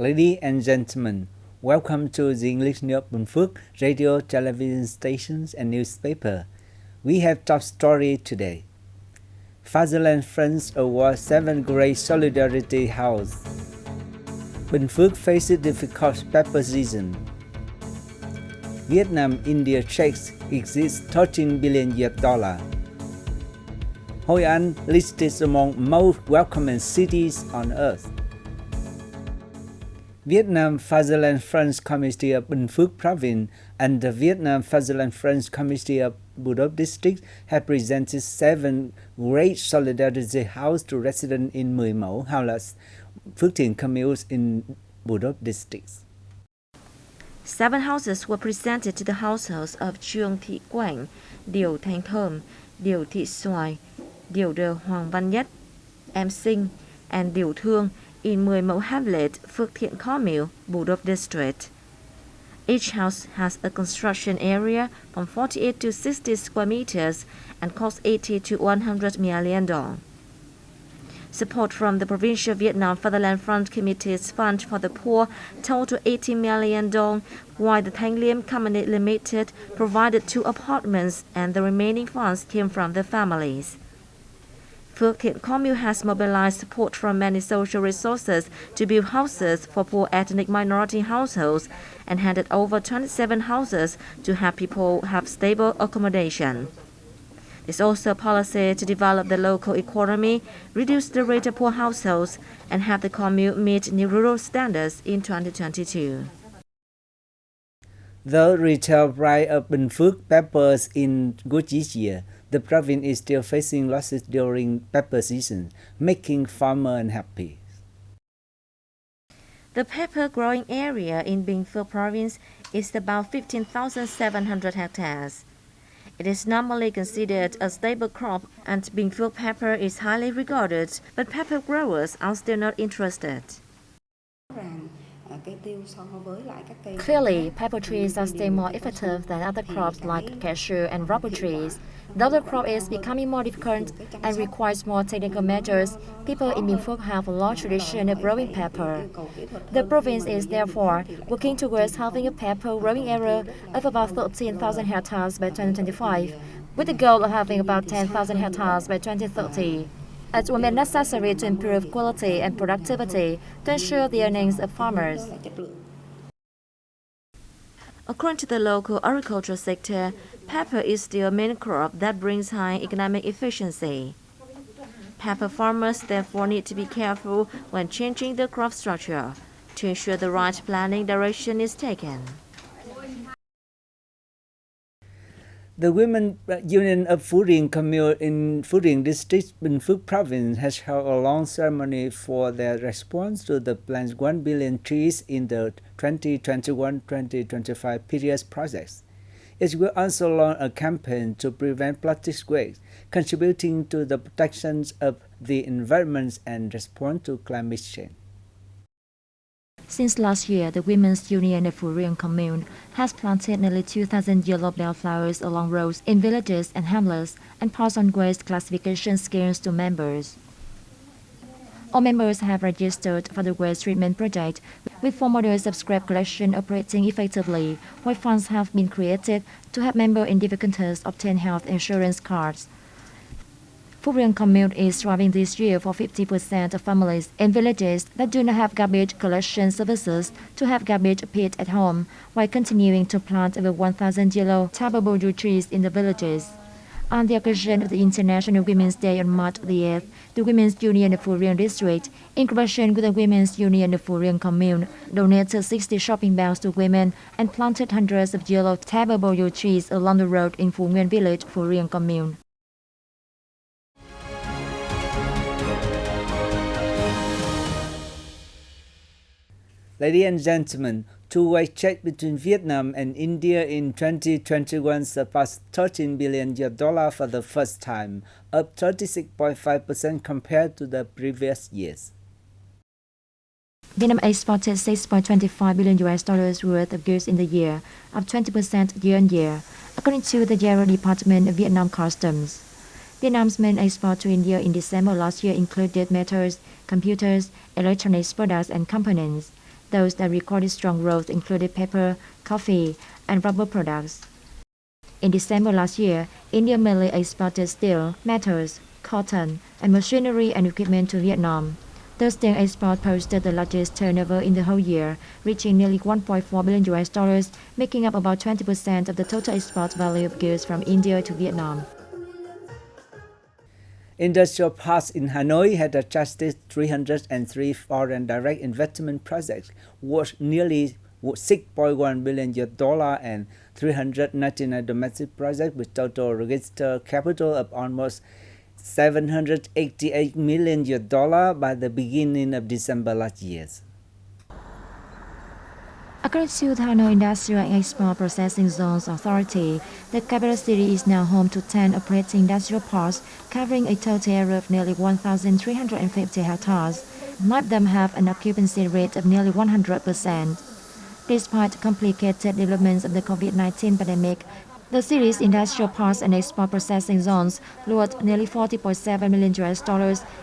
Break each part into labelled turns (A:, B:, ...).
A: Ladies and gentlemen, welcome to the English News Bình Phuoc radio, television stations and newspaper. We have top story today. Fatherland Friends award 7th grade solidarity house. Bình Phuoc faces difficult pepper season. Vietnam-India checks exceeds $13 billion. Hội An listed among most welcoming cities on earth. Vietnam Fatherland Friends Committee of Binh Phuoc Province and the Vietnam Fatherland Friends Committee of Bù Đốp District have presented 7 great solidarity house to residents in 10 mẫu houses, Phước Thiền communes in Bù Đốp District.
B: 7 houses were presented to the households of Trương Thị Quảng, Điểu Thanh Thơm, Điểu Thị Xoài, Điểu Đờ Hoàng Văn Nhất, Em Sinh, and Điểu Thương in 10 mẫu hamlet, Phước Thiện commune, Bù Đốp District. Each house has a construction area from 48 to 60 square meters and costs 80 to 100 million dong. Support from the Provincial Vietnam Fatherland Front Committee's Fund for the Poor total 80 million dong, while the Thanh Liêm Company Limited provided 2 apartments and the remaining funds came from the families. Phước Thiện commune has mobilized support from many social resources to build houses for poor ethnic minority households and handed over 27 houses to help people have stable accommodation. There's also a policy to develop the local economy, reduce the rate of poor households, and have the commune meet new rural standards in 2022.
A: The retail price of Binh Phuoc peppers in good this year, the province is still facing losses during pepper season, making farmers unhappy.
B: The pepper growing area in Binh Phuoc province is about 15,700 hectares. It is normally considered a stable crop and Binh Phuoc pepper is highly regarded, but pepper growers are still not interested.
C: Clearly, pepper trees are still more effective than other crops like cashew and rubber trees. Though the crop is becoming more difficult and requires more technical measures, people in Binh Phuoc have a long tradition of growing pepper. The province is therefore working towards having a pepper growing area of about 13,000 hectares by 2025, with the goal of having about 10,000 hectares by 2030. It will be necessary to improve quality and productivity to ensure the earnings of farmers.
B: According to the local agricultural sector, pepper is still a main crop that brings high economic efficiency. Pepper farmers therefore need to be careful when changing the crop structure to ensure the right planting direction is taken.
A: The Women's Union of Phú Riêng Commune in Phú Riêng District, Binh Phuoc Province has held a long ceremony for their response to the planned 1 billion trees in the 2021-2025 period projects. It will also launch a campaign to prevent plastic waste, contributing to the protection of the environment and response to climate change.
C: Since last year, the Women's Union of Phú Riêng Commune has planted nearly 2,000 yellow bell flowers along roads in villages and hamlets and passed on waste classification schemes to members. All members have registered for the waste treatment project, with 4 models of scrap collection operating effectively, while funds have been created to help members in difficulties obtain health insurance cards. Phú Riêng Commune is striving this year for 50% of families in villages that do not have garbage collection services to have garbage pit at home, while continuing to plant over 1,000 yellow taberboju trees in the villages. On the occasion of the International Women's Day on March the 8th, the Women's Union of Phú Riêng District, in collaboration with the Women's Union of Phú Riêng Commune, donated 60 shopping bags to women and planted hundreds of yellow taberboju trees along the road in Phú Nguyên Village, Phú Riêng Commune.
A: Ladies and gentlemen, two-way trade between Vietnam and India in 2021 surpassed $13 billion for the first time, up 36.5% compared to the previous years.
C: Vietnam exported $6.25 billion worth of goods in the year, up 20% year-on-year, according to the General Department of Vietnam Customs. Vietnam's main export to India in December last year included metals, computers, electronics products and components. Those that recorded strong growth included paper, coffee, and rubber products. In December last year, India mainly exported steel, metals, cotton, and machinery and equipment to Vietnam. The steel export posted the largest turnover in the whole year, reaching nearly $1.4 billion, making up about 20% of the total export value of goods from India to Vietnam.
A: Industrial parks in Hanoi had attracted 303 foreign direct investment projects worth nearly $6.1 billion and 399 domestic projects with total registered capital of almost $788 million by the beginning of December last year.
C: According to the Hanoi Industrial and Export Processing Zones Authority, the capital city is now home to 10 operating industrial parks covering a total area of nearly 1,350 hectares. 9 of them have an occupancy rate of nearly 100%. Despite complicated developments of the COVID-19 pandemic, the city's industrial parks and export processing zones lured nearly $40.7 million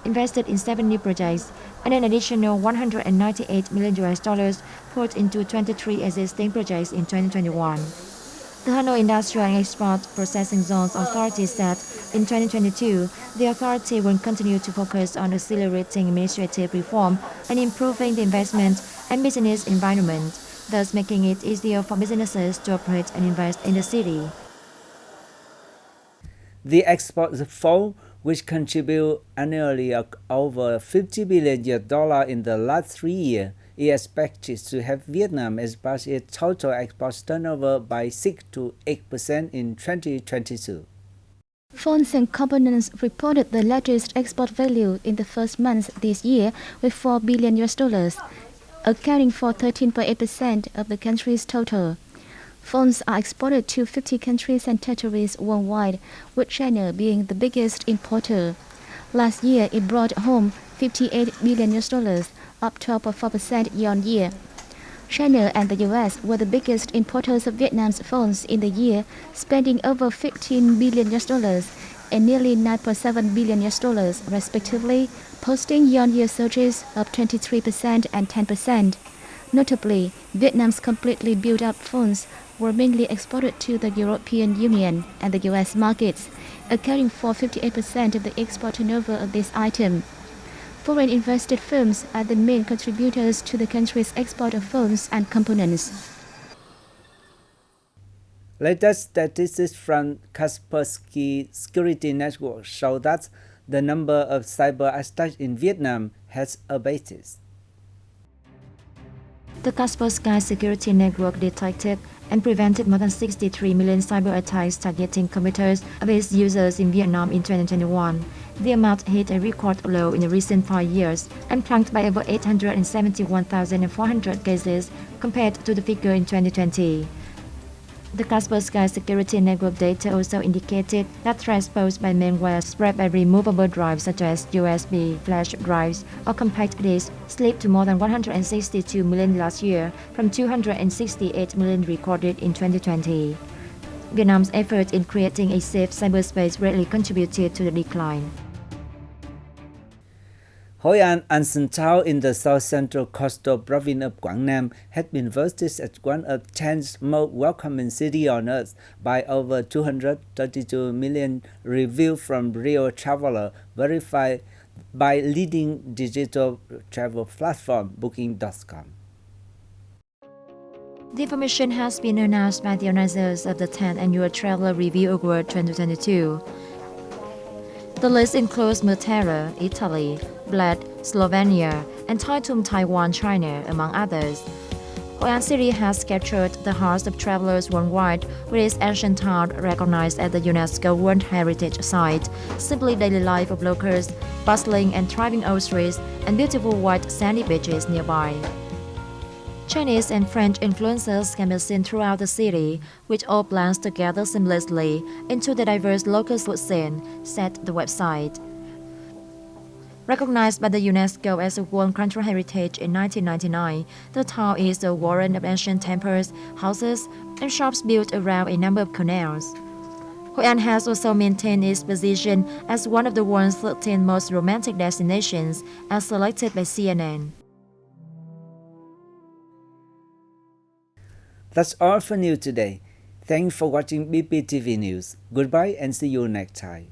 C: invested in 7 new projects and an additional $198 million put into 23 existing projects in 2021. The Hanoi Industrial and Export Processing Zones Authority said in 2022, the authority will continue to focus on accelerating administrative reform and improving the investment and business environment, thus making it easier for businesses to operate and invest in the city.
A: The export of phone, which contribute annually over $50 billion in the last 3 years, is expected to have Vietnam expand its total export turnover by 6 to 8% in 2022.
D: Phones and components reported the largest export value in the first month this year with $4 billion, accounting for 13.8% of the country's total. Phones are exported to 50 countries and territories worldwide, with China being the biggest importer. Last year, it brought home $58 billion, up 12.4% year-on-year. China and the US were the biggest importers of Vietnam's phones in the year, spending over $15 billion and nearly $9.7 billion respectively, posting year-on-year surges of 23% and 10%. Notably, Vietnam's completely built-up phones were mainly exported to the European Union and the US markets, accounting for 58% of the export turnover of this item. Foreign invested firms are the main contributors to the country's export of phones and components.
A: Latest statistics from Kaspersky Security Network show that the number of cyber attacks in Vietnam has abated.
C: The Kaspersky Security Network detected and prevented more than 63 million cyber attacks targeting computers of its users in Vietnam in 2021. The amount hit a record low in the recent 5 years and plunged by over 871,400 cases compared to the figure in 2020. The Kaspersky Security Network data also indicated that threats posed by malware spread by removable drives such as USB, flash drives, or compact discs slipped to more than 162 million last year from 268 million recorded in 2020. Vietnam's effort in creating a safe cyberspace greatly contributed to the decline.
A: Hoi An and Sen Thao in the south-central coastal province of Quảng Nam had been voted as one of 10's most welcoming cities on earth by over 232 million reviews from real travelers verified by leading digital travel platform Booking.com.
C: The information has been announced by the organizers of the 10th Annual Traveler Review Award 2022. The list includes Matera, Italy, Bled, Slovenia, and Taichung, Taiwan, China, among others. Hoi An City has captured the hearts of travelers worldwide with its ancient town recognized as the UNESCO World Heritage Site, simply daily life of locals, bustling and thriving old streets, and beautiful white sandy beaches nearby. Chinese and French influences can be seen throughout the city, which all blends together seamlessly into the diverse local food scene, said the website. Recognized by the UNESCO as a World Cultural Heritage in 1999, the town is a warren of ancient temples, houses, and shops built around a number of canals. Hoi An has also maintained its position as one of the world's 13 most romantic destinations, as selected by CNN.
A: That's all for news today. Thanks for watching BPTV News. Goodbye and see you next time.